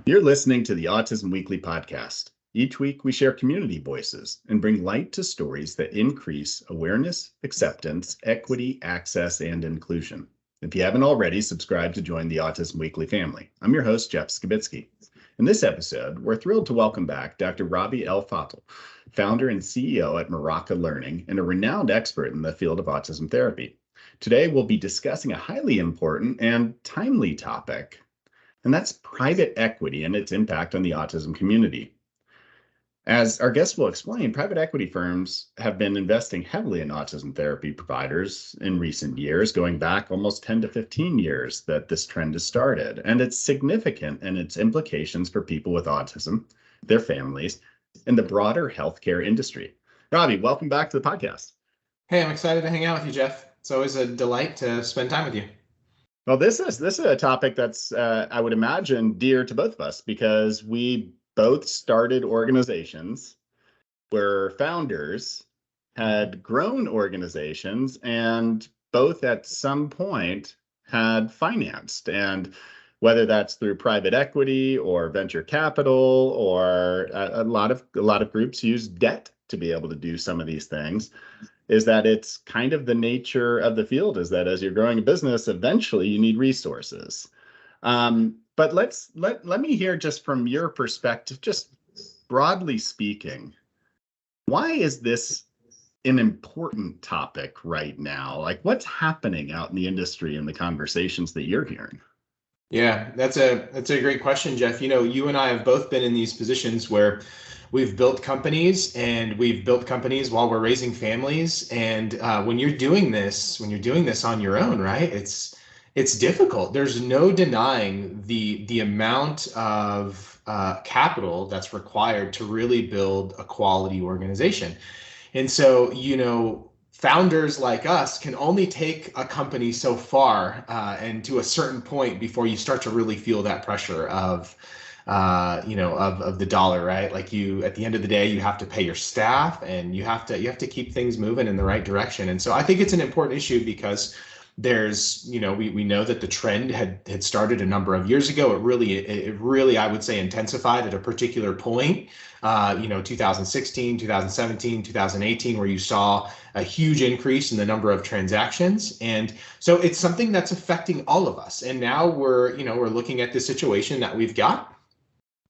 You're listening to the Autism Weekly podcast. Each week, we share community voices and bring light to stories that increase awareness, acceptance, equity, access, and inclusion. If you haven't already, subscribe to join the Autism Weekly family. I'm your host, Jeff Skibitsky. In this episode, we're thrilled to welcome back Dr. Robbie El Fattal, founder and CEO at Maraca Learning and a renowned expert in the field of autism therapy. Today, we'll be discussing a highly important and timely topic, and that's private equity and its impact on the autism community. As our guest will explain, private equity firms have been investing heavily in autism therapy providers in recent years, going back almost 10 to 15 years that this trend has started. And it's significant in its implications for people with autism, their families, and the broader healthcare industry. Robbie, welcome back to the podcast. Hey, I'm excited to hang out with you, Jeff. It's always a delight to spend time with you. Well, this is a topic that's, I would imagine, dear to both of us because we both started organizations where founders had grown organizations and both at some point had financed. And whether that's through private equity or venture capital or a lot of groups use debt to be able to do some of these things, is that it's kind of the nature of the field is that as you're growing a business, eventually you need resources. But let me hear just from your perspective, just broadly speaking, why is this an important topic right now? Like what's happening out in the industry and the conversations that you're hearing? Yeah, that's a great question, Jeff. You know, you and I have both been in these positions where we've built companies while we're raising families. And when you're doing this on your own, right? It's difficult. There's no denying the amount of capital that's required to really build a quality organization. And so, you know, founders like us can only take a company so far and to a certain point before you start to really feel that pressure of the dollar, right? Like at the end of the day, you have to pay your staff and you have to keep things moving in the right direction. And so I think it's an important issue because there's, you know, we know that the trend had started a number of years ago. It really, I would say, intensified at a particular point, 2016, 2017, 2018, where you saw a huge increase in the number of transactions. And so it's something that's affecting all of us. And now we're looking at the situation that we've got.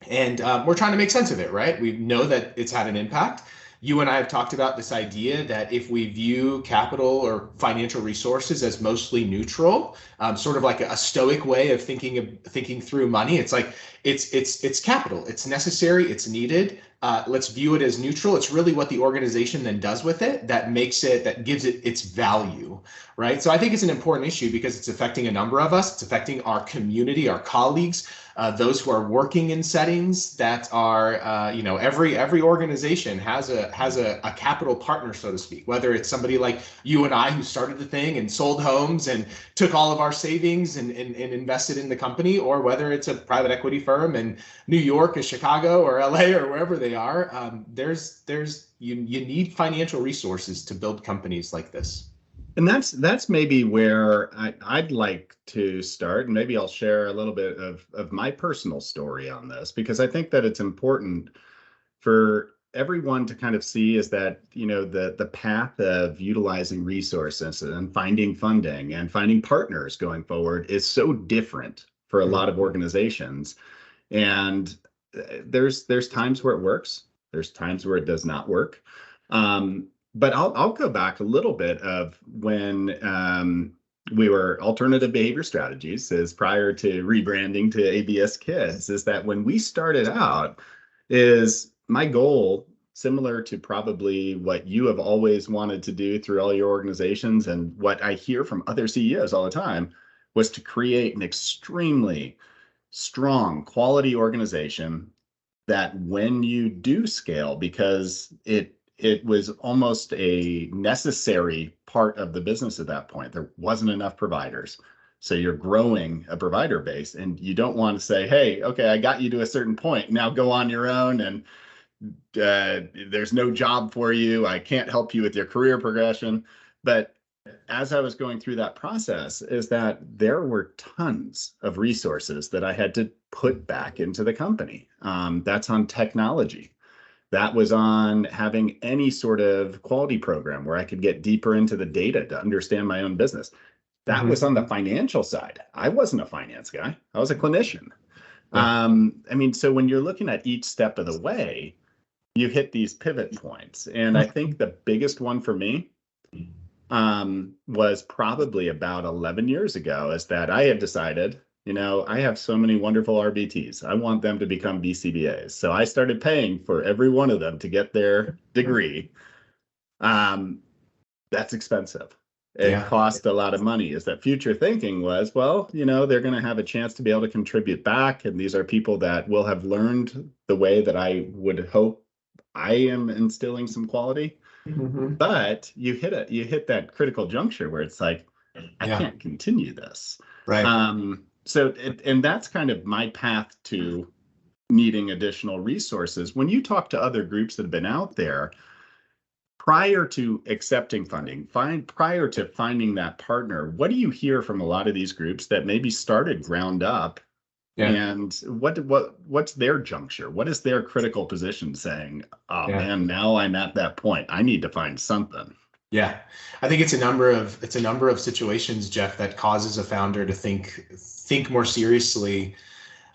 And we're trying to make sense of it, right? We know that it's had an impact. You and I have talked about this idea that if we view capital or financial resources as mostly neutral, sort of like a stoic way of thinking through money, it's like it's capital, it's necessary, it's needed. Let's view it as neutral. It's really what the organization then does with it that gives it its value, right? So I think it's an important issue because it's affecting a number of us. It's affecting our community, our colleagues, those who are working in settings that are, every organization has a capital partner, so to speak, whether it's somebody like you and I who started the thing and sold homes and took all of our savings and invested in the company, or whether it's a private equity firm in New York or Chicago or LA or wherever they are. You need financial resources to build companies like this. And that's maybe where I'd like to start, and maybe I'll share a little bit of my personal story on this, because I think that it's important for everyone to kind of see is that, you know, the path of utilizing resources and finding funding and finding partners going forward is so different for a lot of organizations. And there's times where it works, there's times where it does not work. But I'll go back a little bit of when we were Alternative Behavior Strategies, is prior to rebranding to ABS Kids, is that when we started out, is my goal, similar to probably what you have always wanted to do through all your organizations and what I hear from other CEOs all the time, was to create an extremely strong quality organization that when you do scale, because it was almost a necessary part of the business at that point. There wasn't enough providers. So you're growing a provider base and you don't want to say, hey, okay, I got you to a certain point. Now go on your own and there's no job for you. I can't help you with your career progression. But as I was going through that process is that there were tons of resources that I had to put back into the company. That's on technology. That was on having any sort of quality program where I could get deeper into the data to understand my own business. That was on the financial side. I wasn't a finance guy. I was a clinician. Yeah. I mean, so when you're looking at each step of the way, you hit these pivot points. And I think the biggest one for me was probably about 11 years ago, is that I had decided, I have so many wonderful RBTs. I want them to become BCBAs. So I started paying for every one of them to get their degree. That's expensive. It cost a lot of money. Is that future thinking was, well, they're going to have a chance to be able to contribute back. And these are people that will have learned the way that I would hope I am instilling some quality. But you hit that critical juncture where it's like, I can't continue this. Right. And that's kind of my path to needing additional resources. When you talk to other groups that have been out there, prior to accepting funding, prior to finding that partner, what do you hear from a lot of these groups that maybe started ground up? And what's their juncture? What is their critical position saying, oh man, now I'm at that point. I need to find something. Yeah, I think it's a number of situations, Jeff, that causes a founder to think more seriously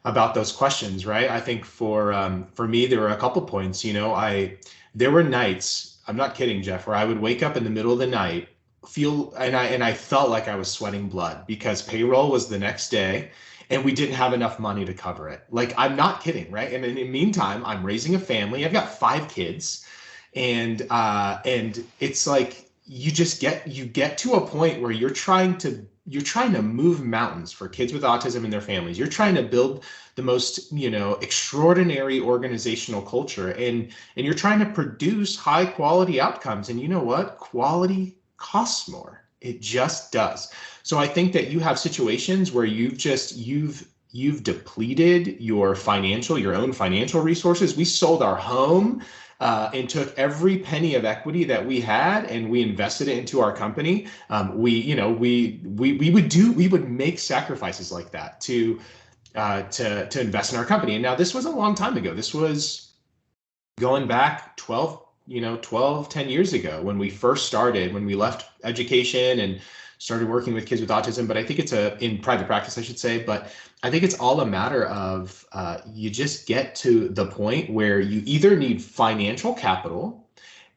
about those questions, right? I think for me, there were a couple points. There were nights, I'm not kidding, Jeff, where I would wake up in the middle of the night, I felt like I was sweating blood because payroll was the next day. And we didn't have enough money to cover it. Like, I'm not kidding, right? And in the meantime, I'm raising a family. I've got 5 kids, and it's like you get to a point where you're trying to move mountains for kids with autism and their families. You're trying to build the most extraordinary organizational culture, and you're trying to produce high quality outcomes. And you know what? Quality costs more. It just does. So I think that you have situations where you've depleted your own financial resources. We sold our home and took every penny of equity that we had and we invested it into our company. We would make sacrifices like that to invest in our company. And now this was a long time ago. This was going back 10 years ago when we first started, when we left education and started working with kids with autism. But I think it's in private practice, I should say. But I think it's all a matter of you just get to the point where you either need financial capital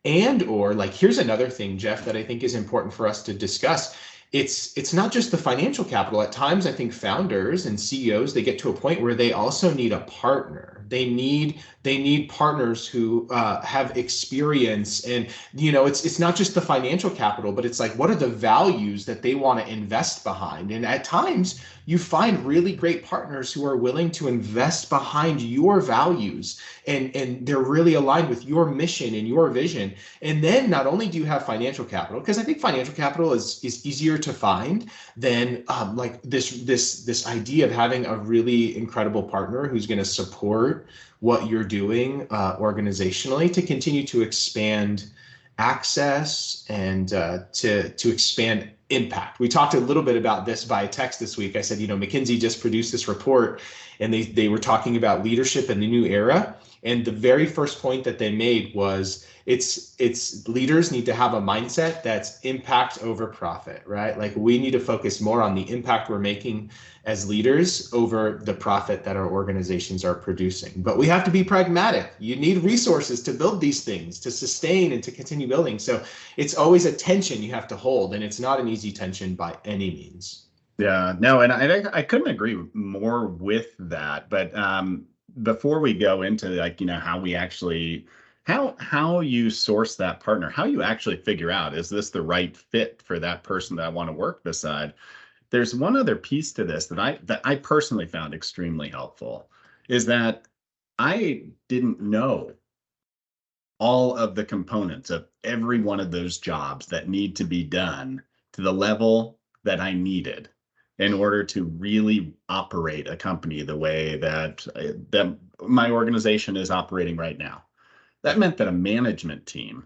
or here's another thing, Jeff, that I think is important for us to discuss. It's not just the financial capital. At times, I think founders and CEOs, they get to a point where they also need a partner. They need partners who have experience, and it's not just the financial capital, but it's like, what are the values that they want to invest behind? And at times you find really great partners who are willing to invest behind your values, and they're really aligned with your mission and your vision. And then not only do you have financial capital, because I think financial capital is easier to find than this idea of having a really incredible partner who's going to support what you're doing organizationally to continue to expand access and to expand impact. We talked a little bit about this by text this week. I said, McKinsey just produced this report, and they were talking about leadership in the new era. And the very first point that they made was it's leaders need to have a mindset that's impact over profit, right? Like, we need to focus more on the impact we're making as leaders over the profit that our organizations are producing. But we have to be pragmatic. You need resources to build these things, to sustain and to continue building. So it's always a tension you have to hold, and it's not an easy tension by any means. Yeah, no, and I couldn't agree more with that. But before we go into how we actually how you source that partner, how you actually figure out, is this the right fit for that person that I want to work beside? There's one other piece to this that I personally found extremely helpful, is that I didn't know all of the components of every one of those jobs that need to be done to the level that I needed in order to really operate a company the way that my organization is operating right now. That meant that a management team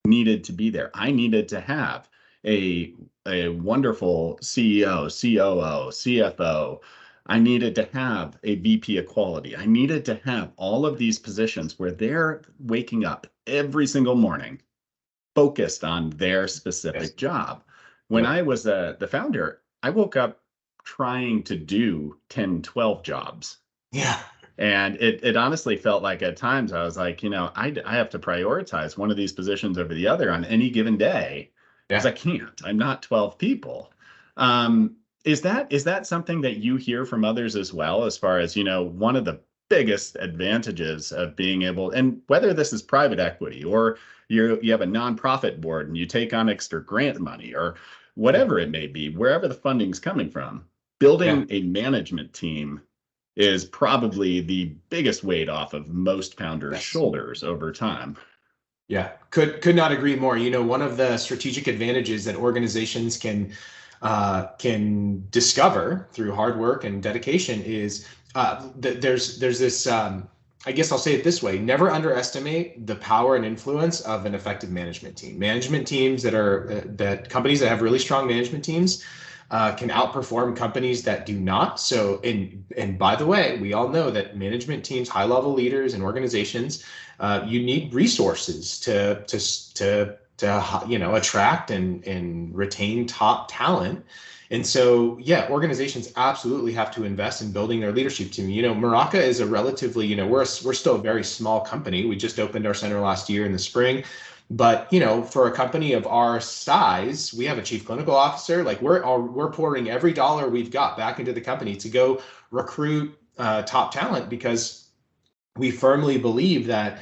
needed to be there. I needed to have a wonderful CEO, COO, CFO. I needed to have a VP of quality. I needed to have all of these positions where they're waking up every single morning focused on their Yes. specific job. When Yep. I was the founder, I woke up trying to do 10, 12 jobs. Yeah. And it honestly felt like at times I was like, I have to prioritize one of these positions over the other on any given day because I Yeah. can't. I'm not 12 people. Is that something that you hear from others as well, as far as, one of the biggest advantages of being able, and whether this is private equity or you have a nonprofit board and you take on extra grant money or Yeah. whatever it may be, wherever the funding's coming from, Yeah. building a management team is probably the biggest weight off of most founders' Yes. shoulders over time. Yeah, could not agree more. One of the strategic advantages that organizations can discover through hard work and dedication is there's this. I guess I'll say it this way: never underestimate the power and influence of an effective management team. Management teams that companies that have really strong management teams can outperform companies that do not. So, and by the way, we all know that management teams, high level leaders, and organizations, you need resources to attract and retain top talent. And so, yeah, organizations absolutely have to invest in building their leadership team. Maraca is a relatively, we're still a very small company. We just opened our center last year in the spring. But for a company of our size, we have a chief clinical officer. Like we're pouring every dollar we've got back into the company to go recruit top talent because we firmly believe that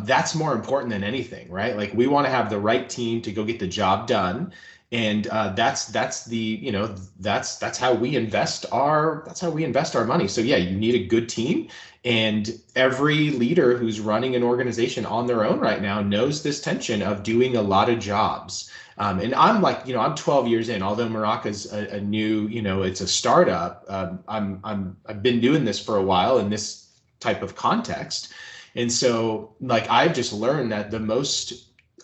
that's more important than anything, right? Like we want to have the right team to go get the job done, and that's how we invest our money. So yeah, you need a good team, and every leader who's running an organization on their own right now knows this tension of doing a lot of jobs. And I'm like, I'm 12 years in, although Maraca's a new, it's a startup. I've been doing this for a while in this type of context. And so like I've just learned that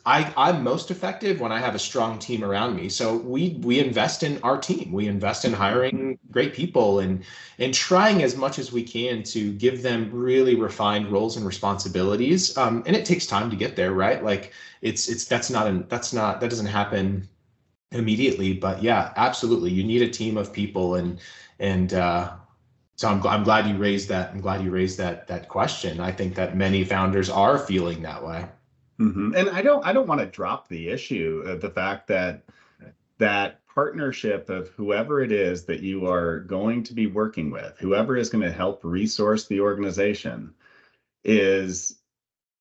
I'm most effective when I have a strong team around me. So we invest in our team. We invest in hiring great people and trying as much as we can to give them really refined roles and responsibilities. And it takes time to get there, right? Like that doesn't happen immediately. But yeah, absolutely, you need a team of people and so I'm glad you raised that. I'm glad you raised that question. I think that many founders are feeling that way. And I don't want to drop the issue of the fact that that partnership of whoever it is that you are going to be working with, whoever is going to help resource the organization, is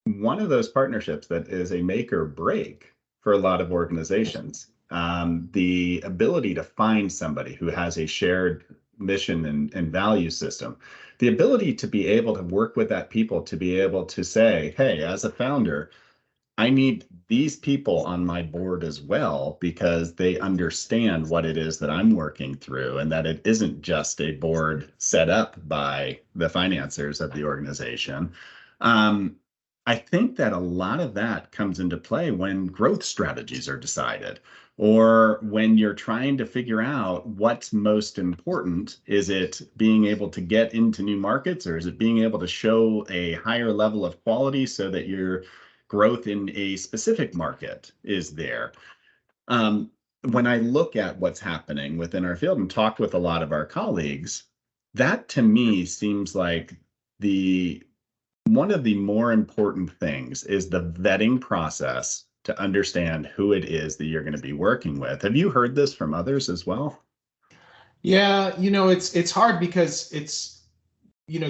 one of those partnerships that is a make or break for a lot of organizations. The ability to find somebody who has a shared mission and value system, the ability to be able to work with that people, to be able to say, hey, as a founder, I need these people on my board as well because they understand what it is that I'm working through and that it isn't just a board set up by the financiers of the organization. Um, I think that a lot of that comes into play when growth strategies are decided or when you're trying to figure out what's most important. Is it being able to get into new markets, or is it being able to show a higher level of quality so that your growth in a specific market is there? When I look at what's happening within our field and talked with a lot of our colleagues, that to me seems like the one of the more important things is the vetting process to understand who it is that you're going to be working with. Have you heard this from others as well? Yeah, it's hard because it's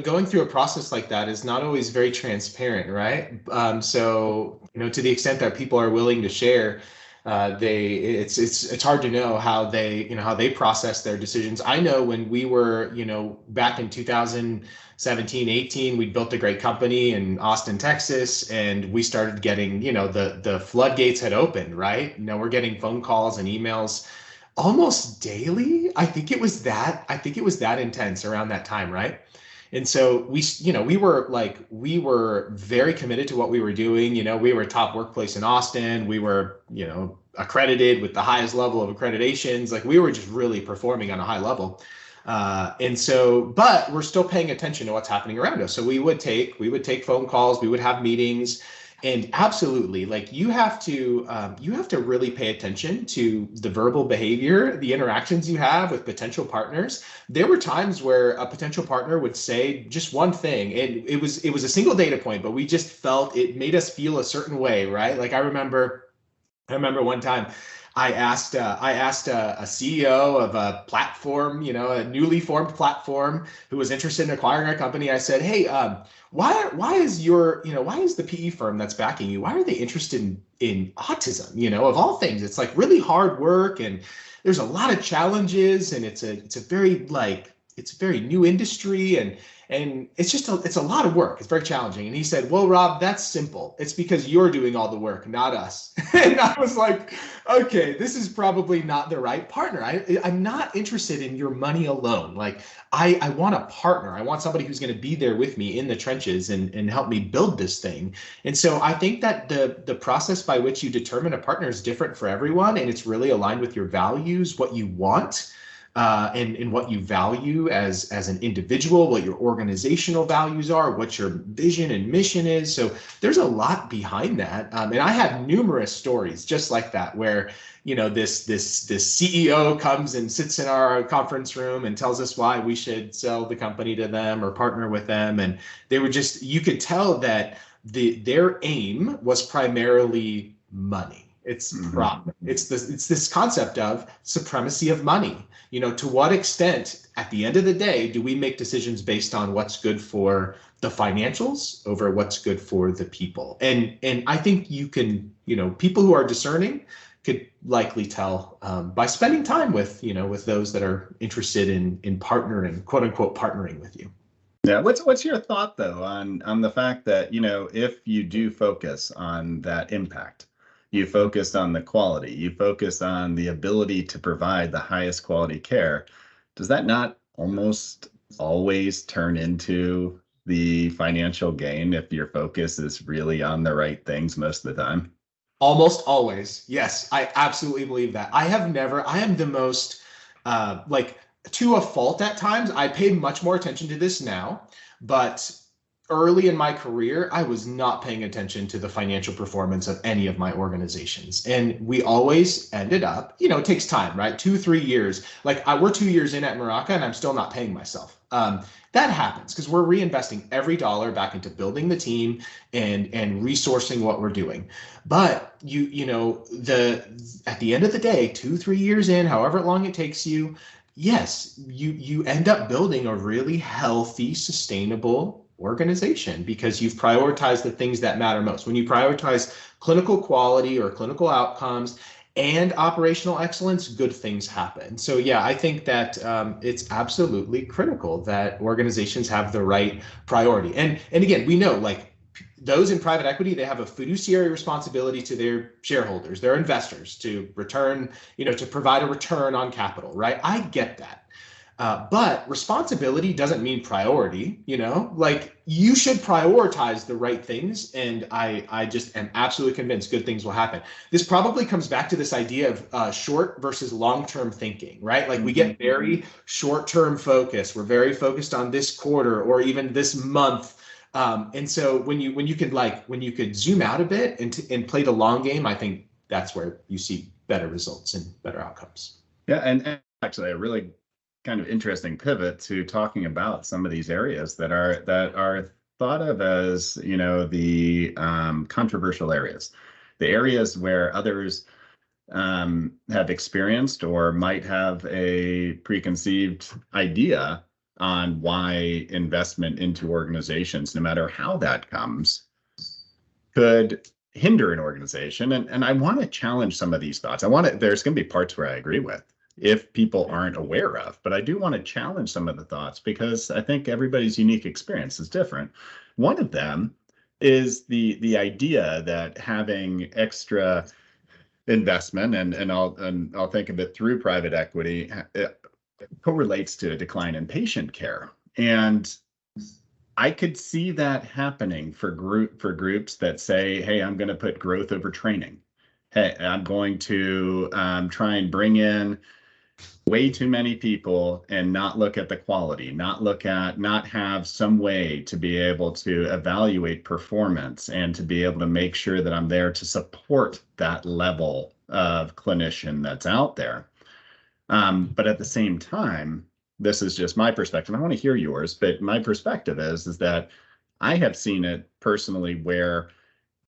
going through a process like that is not always very transparent, right? So to the extent that people are willing to share, it's hard to know how they process their decisions. I know when we were back in 2017, 18, we built a great company in Austin, Texas, and we started getting the floodgates had opened, right? We're getting phone calls and emails almost daily. I think it was that intense around that time, right? And so we were very committed to what we were doing. We were a top workplace in Austin. We were, accredited with the highest level of accreditations. Like we were just really performing on a high level. But we're still paying attention to what's happening around us. So we would take phone calls, we would have meetings, and absolutely, like you have to really pay attention to the verbal behavior, the interactions you have with potential partners. There were times where a potential partner would say just one thing, and it was a single data point, but we just felt it made us feel a certain way, right? Like I remember one time I asked a CEO of a platform, a newly formed platform who was interested in acquiring our company. I said, "Hey, why is the PE firm that's backing you? Why are they interested in autism? Of all things, it's like really hard work and there's a lot of challenges and it's a very new industry and it's a lot of work. It's very challenging." And he said, "Well, Rob, that's simple. It's because you're doing all the work, not us." And I was like, okay, this is probably not the right partner. I'm not interested in your money alone. Like I want a partner. I want somebody who's going to be there with me in the trenches and help me build this thing. And so I think that the process by which you determine a partner is different for everyone. And it's really aligned with your values, what you want, and what you value as an individual, what your organizational values are, what your vision and mission is. So there's a lot behind that. And I have numerous stories just like that, where, this CEO comes and sits in our conference room and tells us why we should sell the company to them or partner with them. And they were you could tell that their aim was primarily money. It's this concept of supremacy of money. To what extent, at the end of the day, do we make decisions based on what's good for the financials over what's good for the people? And I think you can, people who are discerning could likely tell by spending time with those that are interested in partnering, quote unquote, partnering with you. Yeah, what's your thought though on the fact that, if you do focus on that impact, you focused on the quality, you focused on the ability to provide the highest quality care, does that not almost always turn into the financial gain if your focus is really on the right things most of the time? Almost always. Yes, I absolutely believe that. I am the most, to a fault at times. I pay much more attention to this now, but early in my career, I was not paying attention to the financial performance of any of my organizations. And we always ended up, it takes time, right? 2-3 years. Like we're 2 years in at Maraca and I'm still not paying myself. That happens because we're reinvesting every dollar back into building the team and resourcing what we're doing. But at the end of the day, 2-3 years in, however long it takes you, yes, you end up building a really healthy, sustainable organization because you've prioritized the things that matter most. When you prioritize clinical quality or clinical outcomes and operational excellence, good things happen. So yeah, I think that it's absolutely critical that organizations have the right priority. And again, we know like those in private equity, they have a fiduciary responsibility to their shareholders, their investors, to return, to provide a return on capital, right? I get that. But responsibility doesn't mean priority, like you should prioritize the right things. And I just am absolutely convinced good things will happen. This probably comes back to this idea of short versus long-term thinking, right? Like we get very short-term focused. We're very focused on this quarter or even this month. And so when you could zoom out a bit and play the long game, I think that's where you see better results and better outcomes. Yeah, and actually a really kind of interesting pivot to talking about some of these areas that are thought of as, the controversial areas, the areas where others have experienced or might have a preconceived idea on why investment into organizations, no matter how that comes, could hinder an organization. And I want to challenge some of these thoughts. There's going to be parts where I agree with, if people aren't aware of, but I do want to challenge some of the thoughts because I think everybody's unique experience is different. One of them is the idea that having extra investment, and I'll think of it through private equity, it correlates to a decline in patient care. And I could see that happening for groups that say, "Hey, I'm going to put growth over training. Hey, I'm going to try and bring in way too many people and not look at the quality, not have some way to be able to evaluate performance and to be able to make sure that I'm there to support that level of clinician that's out there." But at the same time, this is just my perspective. I want to hear yours, but my perspective is that I have seen it personally where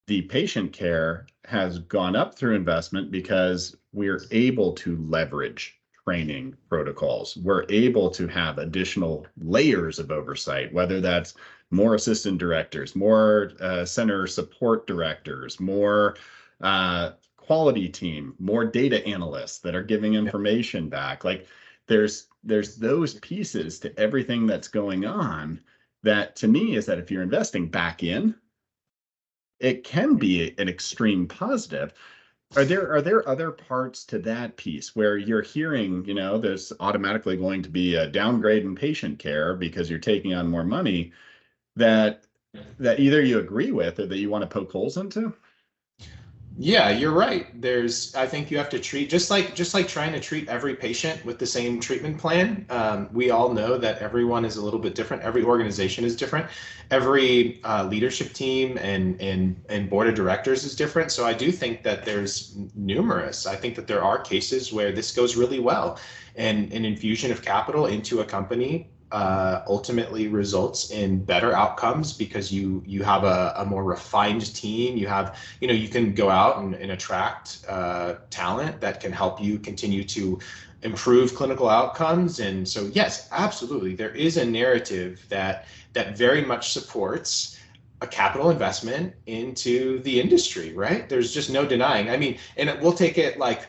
the patient care has gone up through investment because we're able to leverage training protocols. We're able to have additional layers of oversight, whether that's more assistant directors, more center support directors, more quality team, more data analysts that are giving information back. Like there's those pieces to everything that's going on that to me is that if you're investing back in, it can be an extreme positive. Are there other parts to that piece where you're hearing, there's automatically going to be a downgrade in patient care because you're taking on more money that either you agree with or that you want to poke holes into? Yeah, you're right. I think you have to treat just like trying to treat every patient with the same treatment plan. We all know that everyone is a little bit different. Every organization is different. Every leadership team and board of directors is different. So I do think that there's numerous. I think that there are cases where this goes really well, and an infusion of capital into a company ultimately results in better outcomes because you have a more refined team. You can go out and attract talent that can help you continue to improve clinical outcomes. And so, yes, absolutely, there is a narrative that very much supports a capital investment into the industry, right? There's just no denying. I mean, and we'll take it like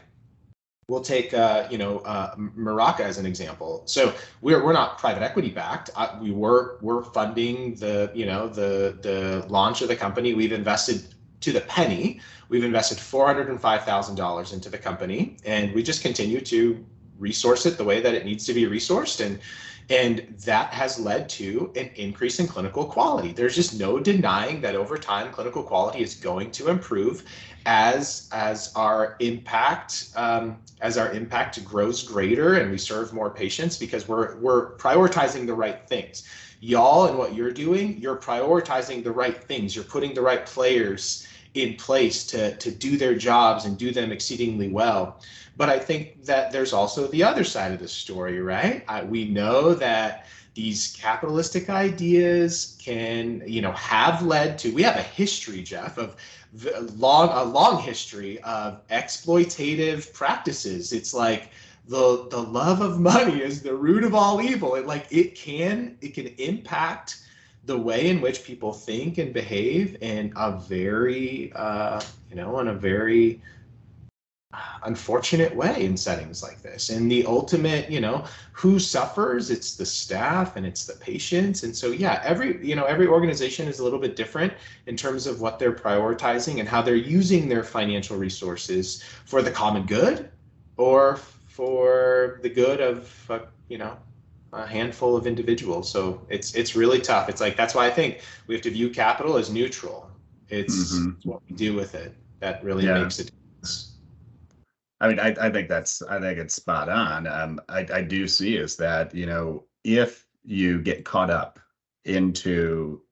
Maraca as an example. So we're not private equity backed. We're funding the launch of the company. We've invested to the penny. We've invested $405,000 into the company, and we just continue to resource it the way that it needs to be resourced, and that has led to an increase in clinical quality. There's just no denying that over time, clinical quality is going to improve as our impact grows greater and we serve more patients because we're prioritizing the right things. Y'all and what you're doing, you're prioritizing the right things. You're putting the right players in place to do their jobs and do them exceedingly well. But I think that there's also the other side of the story, right? We know that these capitalistic ideas can, have led to, we have a history, Jeff, of a long history of exploitative practices. It's like the love of money is the root of all evil. It can impact the way in which people think and behave in a very unfortunate way in settings like this. And the ultimate, who suffers? It's the staff and it's the patients. And so, yeah, every organization is a little bit different in terms of what they're prioritizing and how they're using their financial resources for the common good or for the good of, a handful of individuals. So it's really tough. It's like, that's why I think we have to view capital as neutral. It's what we do with it that really makes a difference. I mean, I think it's spot on. I do see is that, if you get caught up into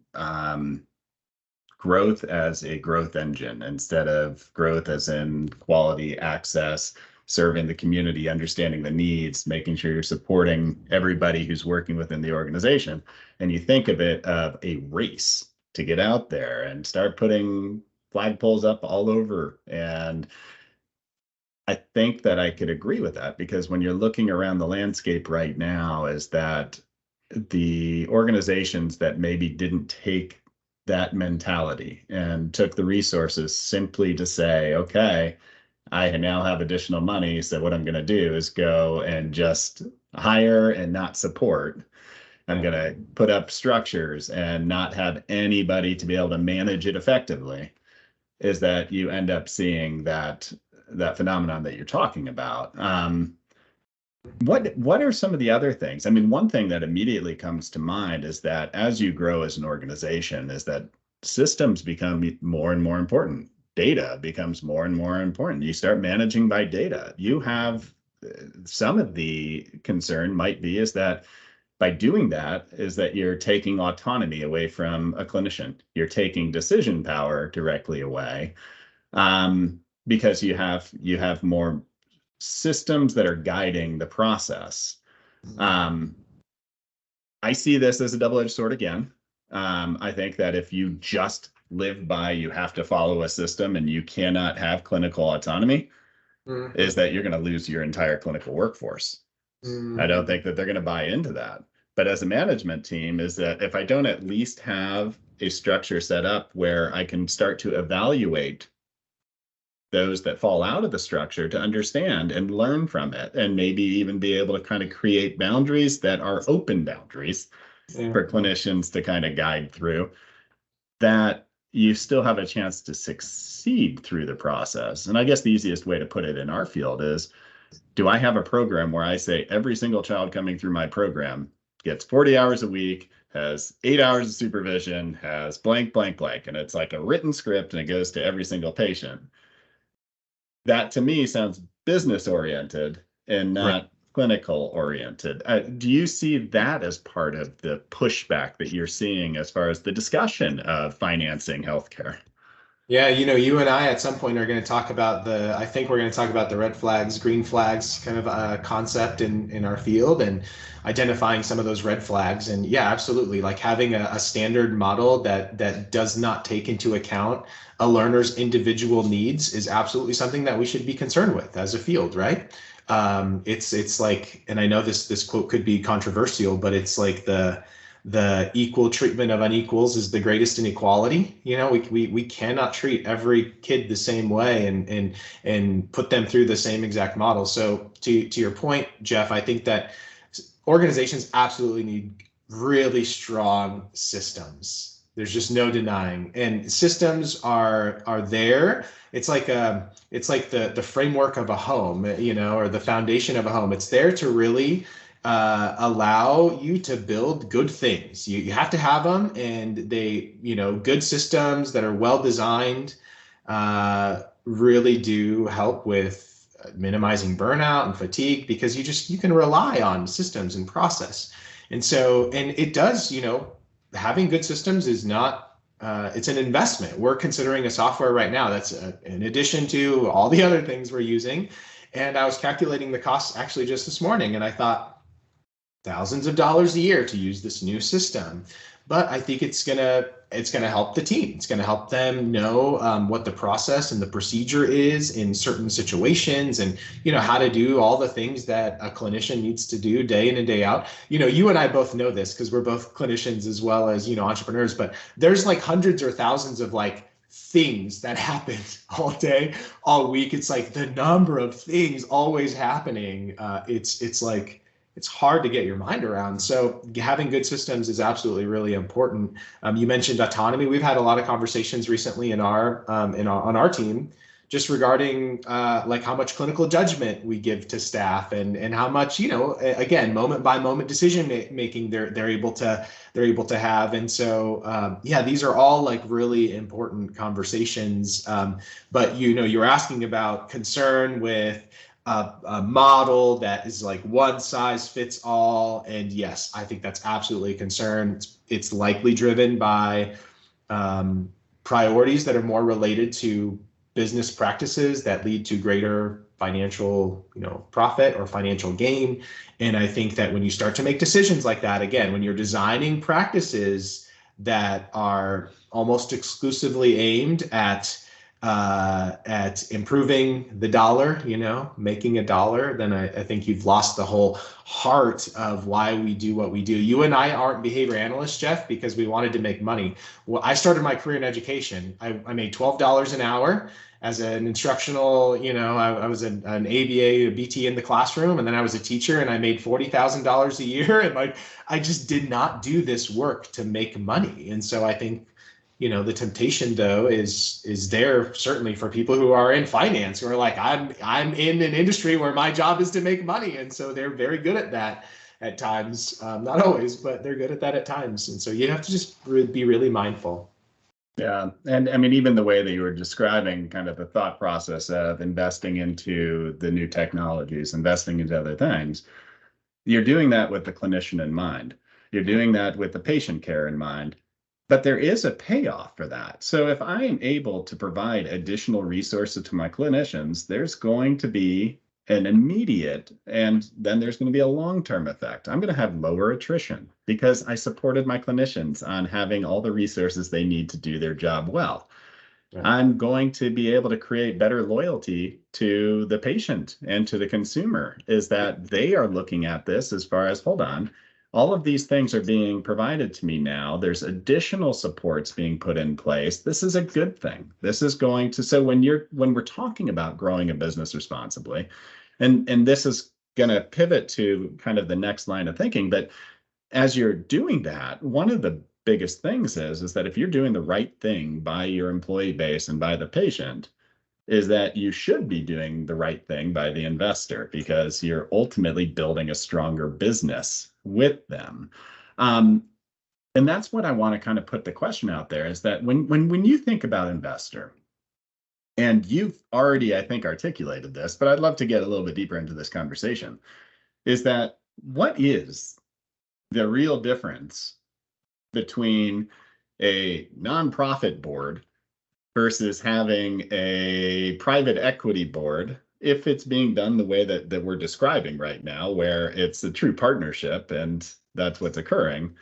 growth as a growth engine instead of growth as in quality access, serving the community, understanding the needs, making sure you're supporting everybody who's working within the organization, and you think of it of a race to get out there and start putting flagpoles up all over. And I think that I could agree with that because when you're looking around the landscape right now, is that the organizations that maybe didn't take that mentality and took the resources simply to say, okay, I now have additional money. So what I'm going to do is go and just hire and not support. I'm going to put up structures and not have anybody to be able to manage it effectively. Is that you end up seeing that phenomenon that you're talking about. What are some of the other things? I mean, one thing that immediately comes to mind is that as you grow as an organization, is that systems become more and more important. Data becomes more and more important. You start managing by data. You have some of the concern might be is that by doing that is that you're taking autonomy away from a clinician. You're taking decision power directly away, because you have more systems that are guiding the process. Um, I see this as a double-edged sword again. I think that if you just live by you have to follow a system and you cannot have clinical autonomy, is that you're going to lose your entire clinical workforce. I don't think that they're going to buy into that. But as a management team, is that if I don't at least have a structure set up where I can start to evaluate those that fall out of the structure to understand and learn from it, and maybe even be able to kind of create boundaries that are open boundaries for clinicians to kind of guide through, that you still have a chance to succeed through the process. And I guess the easiest way to put it in our field is, do I have a program where I say every single child coming through my program gets 40 hours a week, has 8 hours of supervision, has blank, blank, blank, and it's like a written script and it goes to every single patient? That to me sounds business oriented and Right. not clinical oriented. Do you see that as part of the pushback that you're seeing as far as the discussion of financing healthcare? Yeah, you and I at some point are going to talk about I think we're going to talk about the red flags, green flags kind of concept in our field, and identifying some of those red flags. And yeah, absolutely. Like having a standard model that does not take into account a learner's individual needs is absolutely something that we should be concerned with as a field, right? It's like, and I know this quote could be controversial, but it's like the equal treatment of unequals is the greatest inequality. We cannot treat every kid the same way and put them through the same exact model. So to your point, Jeff, I think that organizations absolutely need really strong systems. There's just no denying, and systems are there. It's like the framework of a home, or the foundation of a home. It's there to really allow you to build good things. You have to have them, and good systems that are well designed really do help with minimizing burnout and fatigue, because you can rely on systems and process. And it does, having good systems is not, it's an investment. We're considering a software right now that's in addition to all the other things we're using. And I was calculating the costs actually just this morning, and I thought, thousands of dollars a year to use this new system. But I think it's gonna help the team. It's gonna help them know what the process and the procedure is in certain situations, and how to do all the things that a clinician needs to do day in and day out. You and I both know this because we're both clinicians as well as entrepreneurs. But there's like hundreds or thousands of like things that happen all day, all week. It's like the number of things always happening. It's like it's hard to get your mind around. So having good systems is absolutely really important. You mentioned autonomy. We've had a lot of conversations recently on our team, just regarding like how much clinical judgment we give to staff, and how much again, moment by moment decision making they're able to have. And so yeah, these are all like really important conversations. But you're asking about concern with a model that is like one size fits all. And yes, I think that's absolutely a concern. It's likely driven by priorities that are more related to business practices that lead to greater financial, profit or financial gain. And I think that when you start to make decisions like that, again, when you're designing practices that are almost exclusively aimed at improving the dollar, making a dollar, then I think you've lost the whole heart of why we do what we do. You and I aren't behavior analysts, Jeff, because we wanted to make money. Well, I started my career in education. I made $12 an hour as an instructional, I was an ABA, a BT in the classroom, and then I was a teacher, and I made $40,000 a year. And like, I just did not do this work to make money. And so I think, the temptation though is there certainly for people who are in finance, who are like, I'm in an industry where my job is to make money, and so they're very good at that at times. Not always, but they're good at that at times, and so you have to just be really mindful. Yeah, and I mean, even the way that you were describing kind of the thought process of investing into the new technologies, investing into other things, you're doing that with the clinician in mind. You're doing that with the patient care in mind. But there is a payoff for that. So if I am able to provide additional resources to my clinicians, there's going to be an immediate, and then there's going to be a long-term effect. I'm going to have lower attrition because I supported my clinicians on having all the resources they need to do their job well. Right. I'm going to be able to create better loyalty to the patient and to the consumer, is that they are looking at this as far as, hold on, all of these things are being provided to me now. There's additional supports being put in place. This is a good thing. This is going to, so when we're talking about growing a business responsibly, and this is going to pivot to kind of the next line of thinking, but as you're doing that, one of the biggest things is that if you're doing the right thing by your employee base and by the patient, is that you should be doing the right thing by the investor, because you're ultimately building a stronger business with them. And that's what I want to kind of put the question out there, is that when you think about investor, and you've already, I think, articulated this, but I'd love to get a little bit deeper into this conversation, is that what is the real difference between a nonprofit board versus having a private equity board, if it's being done the way that we're describing right now, where it's a true partnership and that's what's occurring,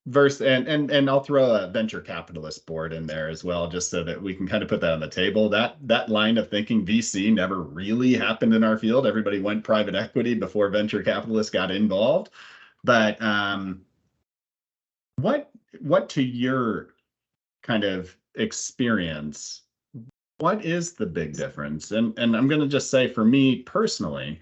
versus, and I'll throw a venture capitalist board in there as well, just so that we can kind of put that on the table. That line of thinking, VC, never really happened in our field. Everybody went private equity before venture capitalists got involved. But what to your kind of experience, what is the big difference? And I'm going to just say, for me personally,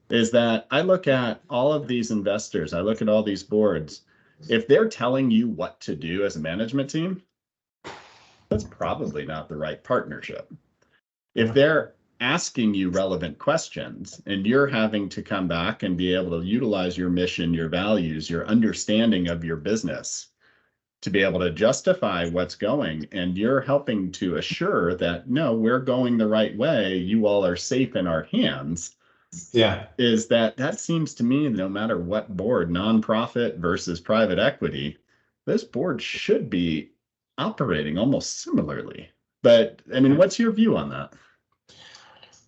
is that I look at all of these investors, I look at all these boards. If they're telling you what to do as a management team, that's probably not the right partnership. If they're asking you relevant questions and you're having to come back and be able to utilize your mission, your values, your understanding of your business to be able to justify what's going, and you're helping to assure that, no, we're going the right way, you all are safe in our hands. Yeah. Is that seems to me, no matter what board, nonprofit versus private equity, this board should be operating almost similarly. But I mean, what's your view on that?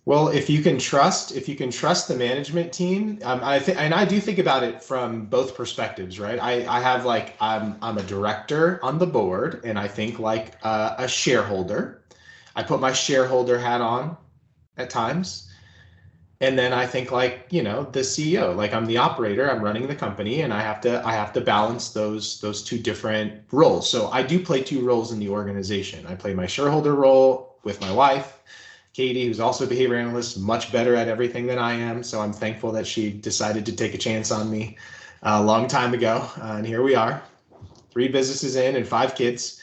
Well, if you can trust the management team, I do think about it from both perspectives, right? I have, like, I'm a director on the board, and I think like a shareholder. I put my shareholder hat on at times, and then I think like, the CEO, like I'm the operator, I'm running the company, and I have to balance those two different roles. So I do play two roles in the organization. I play my shareholder role with my wife, Katie, who's also a behavior analyst, much better at everything than I am. So I'm thankful that she decided to take a chance on me a long time ago. And here we are, 3 businesses in and 5 kids.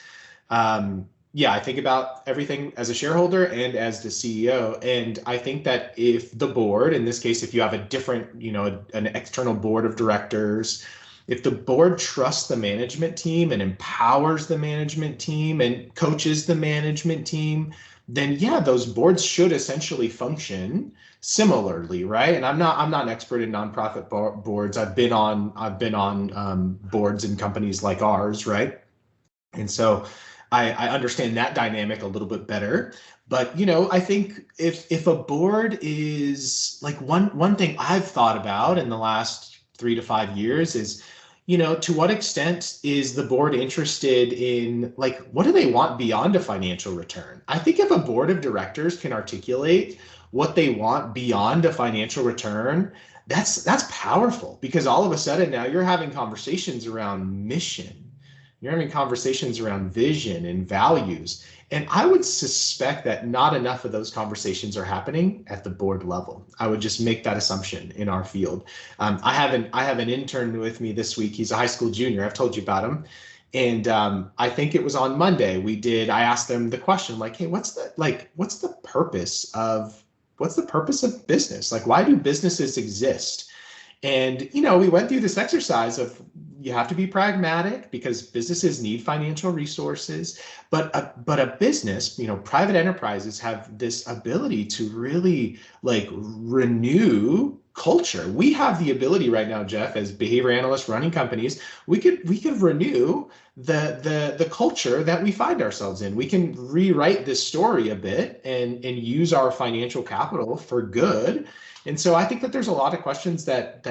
Yeah, I think about everything as a shareholder and as the CEO. And I think that if the board, in this case, if you have a different, an external board of directors, if the board trusts the management team and empowers the management team and coaches the management team, then yeah, those boards should essentially function similarly, right? And I'm not an expert in nonprofit boards. I've been on boards in companies like ours, right? And so I understand that dynamic a little bit better. But I think if a board is like, one thing I've thought about in the last 3 to 5 years is, to what extent is the board interested in, like, what do they want beyond a financial return? I think if a board of directors can articulate what they want beyond a financial return, that's powerful, because all of a sudden now you're having conversations around mission. You're having conversations around vision and values. And I would suspect that not enough of those conversations are happening at the board level. I would just make that assumption in our field. I have an intern with me this week. He's a high school junior. I've told you about him. And I think it was on Monday I asked them the question, like, hey, what's the purpose of business? Like, why do businesses exist? And, we went through this exercise of you have to be pragmatic because businesses need financial resources. But a business, private enterprises have this ability to really like renew culture. We have the ability right now, Jeff, as behavior analysts running companies, we could renew the culture that we find ourselves in. We can rewrite this story a bit and use our financial capital for good. And so I think that there's a lot of questions that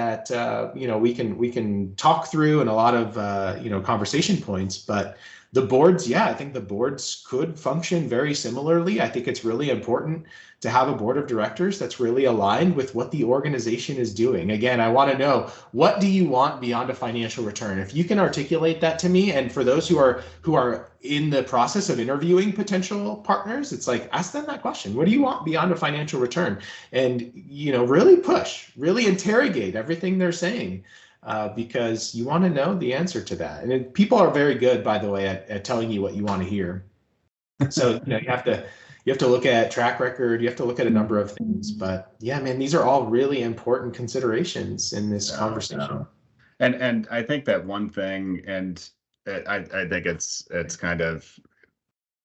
we can talk through, and a lot of conversation points. But the boards, yeah, I think the boards could function very similarly. I think it's really important to have a board of directors that's really aligned with what the organization is doing. Again, I want to know, what do you want beyond a financial return? If you can articulate that to me, and for those who are in the process of interviewing potential partners, it's like, ask them that question. What do you want beyond a financial return? And really interrogate everything they're saying. Because you want to know the answer to that. And people are very good, by the way, at telling you what you want to hear. So you have to look at track record. You have to look at a number of things. But yeah, man, these are all really important considerations in this conversation. And I think that one thing, and I think it's kind of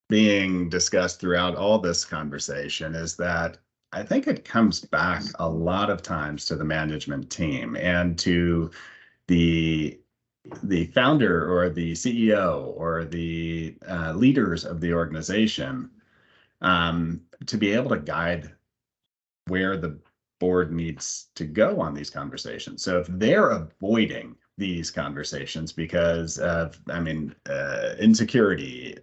being discussed throughout all this conversation, is that I think it comes back a lot of times to the management team and to the founder or the CEO or the leaders of the organization, to be able to guide where the board needs to go on these conversations. So if they're avoiding these conversations because of, insecurity,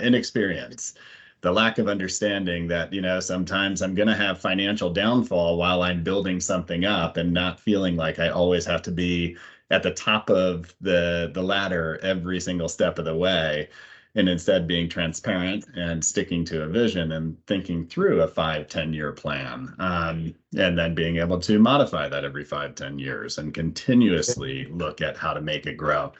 inexperience, the lack of understanding that, sometimes I'm going to have financial downfall while I'm building something up, and not feeling like I always have to be at the top of the ladder every single step of the way, and instead being transparent and sticking to a vision and thinking through a 5-10 year plan, and then being able to modify that every 5-10 years and continuously look at how to make it grow.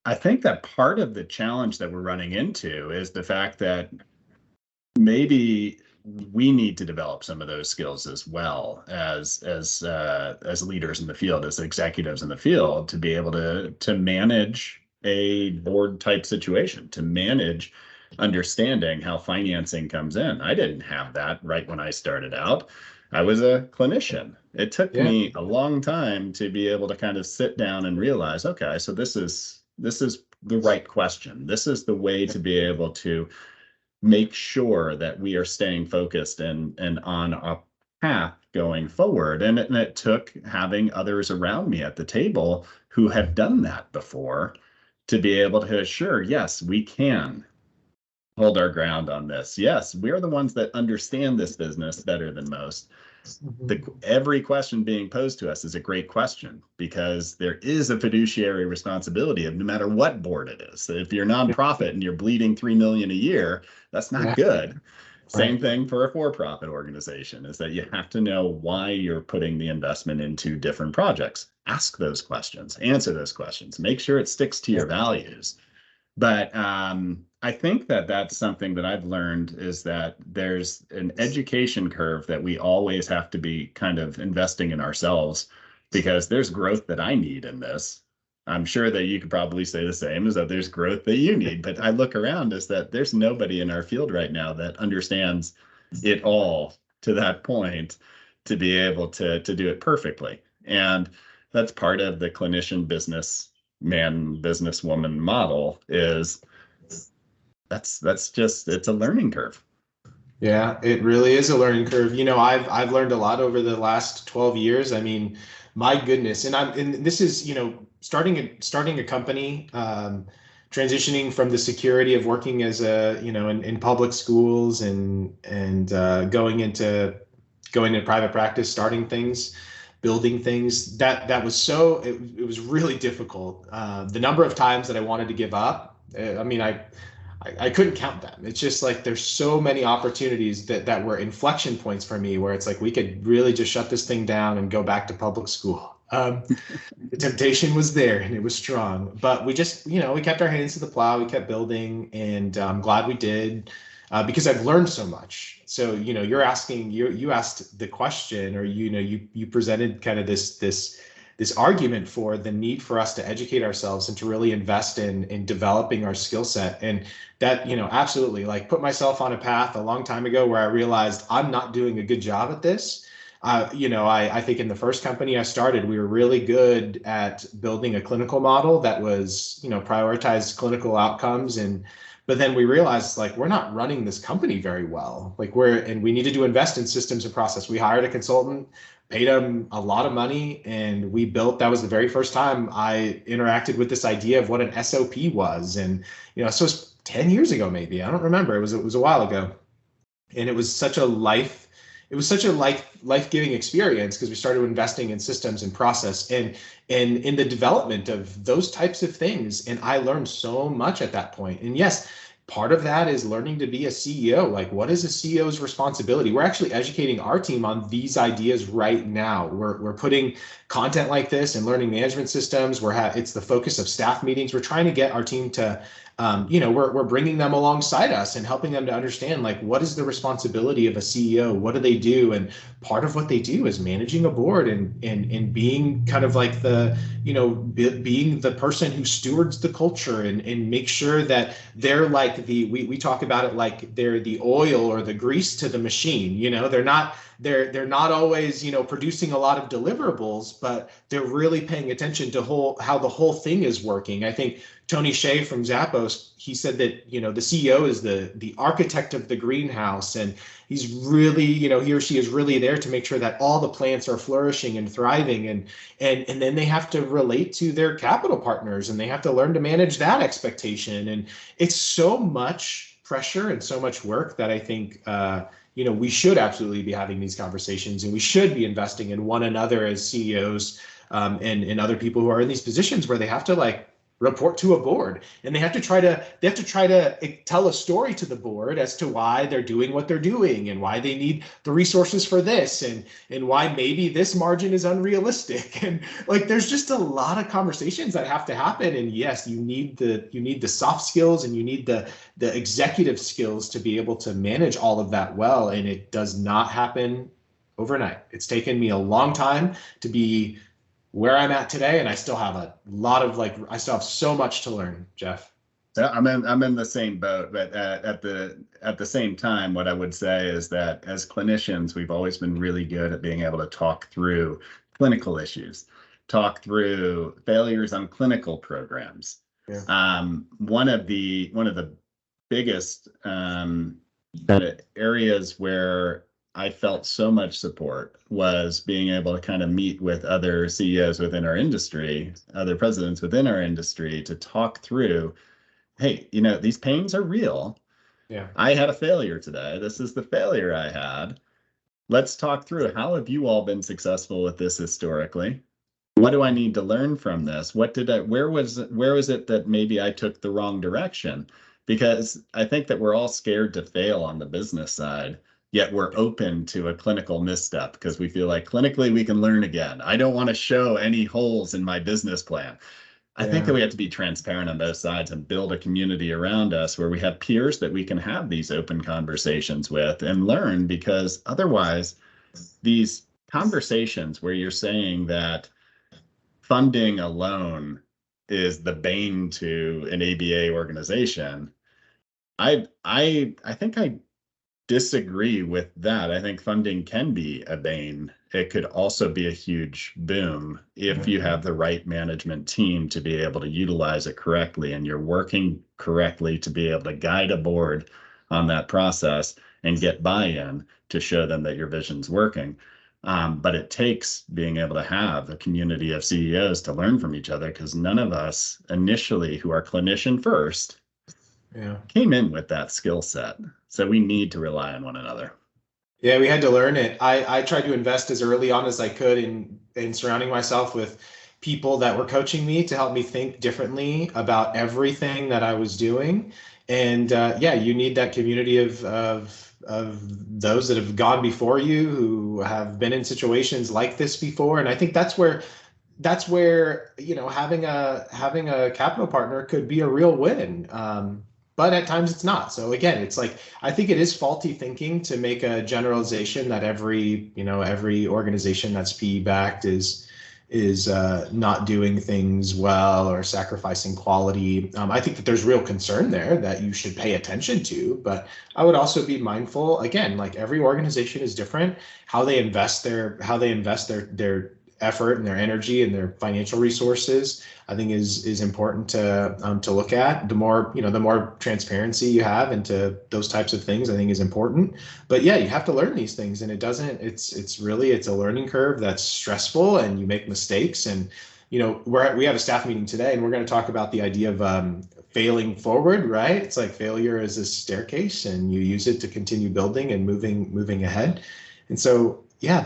I think that part of the challenge that we're running into is the fact that maybe we need to develop some of those skills as well as leaders in the field, as executives in the field, to be able to manage a board type situation, to manage understanding how financing comes in. I didn't have that right when I started out. I was a clinician. It took me a long time to be able to kind of sit down and realize, okay, so this is the right question. This is the way to be able to make sure that we are staying focused and on a path going forward. And it took having others around me at the table who have done that before to be able to assure, yes, we can hold our ground on this. Yes, we're the ones that understand this business better than most. Every question being posed to us is a great question, because there is a fiduciary responsibility of no matter what board it is. If you're a nonprofit and you're bleeding $3 million a year, that's not good. Same thing for a for-profit organization, is that you have to know why you're putting the investment into different projects. Ask those questions, answer those questions, make sure it sticks to your values. But I think that that's something that I've learned, is that there's an education curve that we always have to be kind of investing in ourselves, because there's growth that I need in this. I'm sure that you could probably say the same, is that there's growth that you need. But I look around, is that there's nobody in our field right now that understands it all to that point to be able to do it perfectly. And that's part of the clinician businessman, businesswoman model, is that's just, it's a learning curve. Yeah, it really is a learning curve. I've learned a lot over the last 12 years. I mean, my goodness. And this is, starting a company, transitioning from the security of working as in public schools and going into private practice, starting things, building things. That was it was really difficult. The number of times that I wanted to give up, I couldn't count them. It's just like there's so many opportunities that were inflection points for me, where it's like we could really just shut this thing down and go back to public school. The temptation was there and it was strong, but we just, we kept our hands to the plow, we kept building, and I'm glad we did, because I've learned so much. So, you asked the question, or, you presented kind of this argument for the need for us to educate ourselves and to really invest in developing our skill set. And that, absolutely, like, put myself on a path a long time ago where I realized I'm not doing a good job at this. I think in the first company I started, we were really good at building a clinical model that was, prioritized clinical outcomes. But then we realized, like, we're not running this company very well. Like, we needed to invest in systems and process. We hired a consultant, paid him a lot of money, and that was the very first time I interacted with this idea of what an SOP was. And, so it's 10 years ago, maybe, I don't remember. It was a while ago. And it was such a life-giving experience, because we started investing in systems and process and in the development of those types of things. And I learned so much at that point. And yes, part of that is learning to be a CEO. Like, what is a CEO's responsibility? We're actually educating our team on these ideas right now. We're putting content like this in learning management systems. It's the focus of staff meetings. We're trying to get our team to, we're bringing them alongside us and helping them to understand, like, what is the responsibility of a CEO? What do they do? And part of what they do is managing a board and being kind of like being the person who stewards the culture and make sure that they're like we talk about it like they're the oil or the grease to the machine. They're not always, producing a lot of deliverables, but they're really paying attention to how the whole thing is working. I think Tony Hsieh from Zappos, he said that, the CEO is the architect of the greenhouse, and he's really, he or she is really there to make sure that all the plants are flourishing and thriving. And then they have to relate to their capital partners, and they have to learn to manage that expectation. And it's so much pressure and so much work that I think, we should absolutely be having these conversations, and we should be investing in one another as CEOs, and other people who are in these positions where they have to, like, report to a board, and they have to try to tell a story to the board as to why they're doing what they're doing and why they need the resources for this, and why maybe this margin is unrealistic. And, like, there's just a lot of conversations that have to happen. And yes, you need the soft skills, and you need the executive skills to be able to manage all of that well. And it does not happen overnight. It's taken me a long time to be where I'm at today, and I still have I still have so much to learn, Jeff. Yeah, I'm in the same boat, but at the same time, what I would say is that as clinicians, we've always been really good at being able to talk through clinical issues, talk through failures on clinical programs. Yeah. One of the biggest areas where I felt so much support was being able to kind of meet with other CEOs within our industry, other presidents within our industry, to talk through, hey, these pains are real. Yeah. I had a failure today. This is the failure I had. Let's talk through, how have you all been successful with this historically? What do I need to learn from this? Where was it that maybe I took the wrong direction? Because I think that we're all scared to fail on the business side. Yet we're open to a clinical misstep because we feel like clinically we can learn again. I don't want to show any holes in my business plan. I think that we have to be transparent on both sides and build a community around us where we have peers that we can have these open conversations with and learn, because otherwise these conversations where you're saying that funding alone is the bane to an ABA organization, I think I disagree with that. I think funding can be a bane. It could also be a huge boom if you have the right management team to be able to utilize it correctly, and you're working correctly to be able to guide a board on that process and get buy-in to show them that your vision's working. But it takes being able to have a community of CEOs to learn from each other, because none of us initially, who are clinician first, came in with that skill set. So we need to rely on one another. Yeah, we had to learn it. I tried to invest as early on as I could in surrounding myself with people that were coaching me to help me think differently about everything that I was doing. And you need that community of those that have gone before you, who have been in situations like this before. And I think that's where that's where, having a capital partner could be a real win. But at times it's not. So again, it's like, I think it is faulty thinking to make a generalization that every organization that's PE backed is not doing things well or sacrificing quality. I think that there's real concern there that you should pay attention to, but I would also be mindful, again, like every organization is different. How they invest their effort and their energy and their financial resources, I think is important to look at. The more transparency you have into those types of things, I think is important. But yeah, you have to learn these things, and it's a learning curve that's stressful, and you make mistakes. And we have a staff meeting today, and we're going to talk about the idea of failing forward, right? It's like failure is a staircase, and you use it to continue building and moving ahead. And so yeah,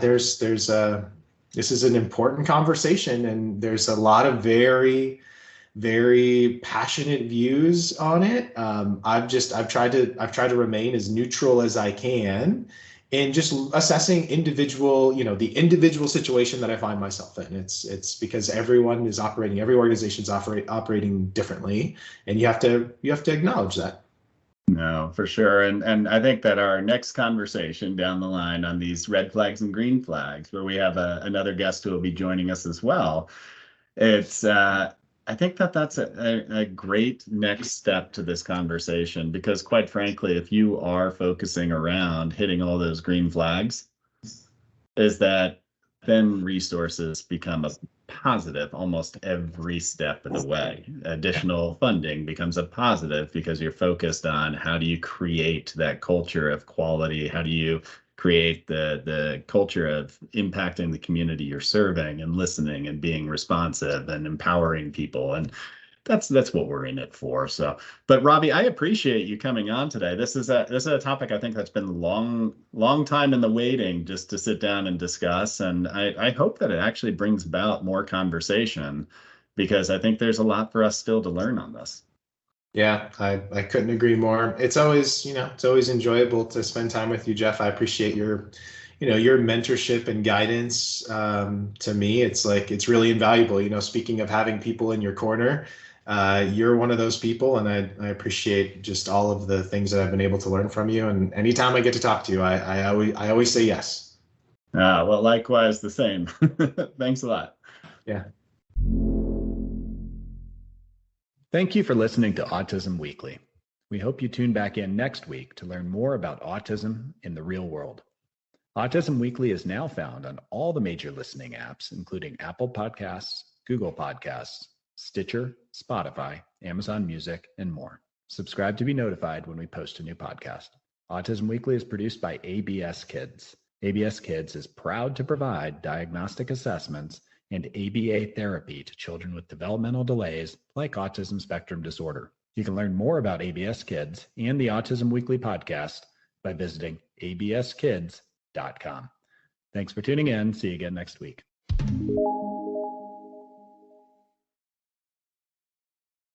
this is an important conversation, and there's a lot of very, very passionate views on it. I've tried to remain as neutral as I can, and just assessing the individual situation that I find myself in. It's because every organization is operating differently, and you have to acknowledge that. No, for sure. And I think that our next conversation down the line on these red flags and green flags, where we have another guest who will be joining us as well, I think that that's a great next step to this conversation, because quite frankly, if you are focusing around hitting all those green flags, is that then resources become a positive almost every step of the way. Additional funding becomes a positive because you're focused on how do you create that culture of quality? How do you create the culture of impacting the community you're serving and listening and being responsive and empowering people? And that's what we're in it for. So, but Robbie, I appreciate you coming on today. This is a topic I think that's been long time in the waiting, just to sit down and discuss. And I hope that it actually brings about more conversation, because I think there's a lot for us still to learn on this. Yeah, I couldn't agree more. It's always enjoyable to spend time with you, Jeff. I appreciate your mentorship and guidance. To me, it's really invaluable. Speaking of having people in your corner, you're one of those people, and I appreciate just all of the things that I've been able to learn from you. And anytime I get to talk to you, I always say yes. Well, likewise, the same. Thanks a lot. Yeah. Thank you for listening to Autism Weekly. We hope you tune back in next week to learn more about autism in the real world. Autism Weekly is now found on all the major listening apps, including Apple Podcasts, Google Podcasts, Stitcher, Spotify, Amazon Music, and more. Subscribe to be notified when we post a new podcast. Autism Weekly is produced by ABS Kids. ABS Kids is proud to provide diagnostic assessments and ABA therapy to children with developmental delays like Autism Spectrum Disorder. You can learn more about ABS Kids and the Autism Weekly podcast by visiting abskids.com. Thanks for tuning in. See you again next week.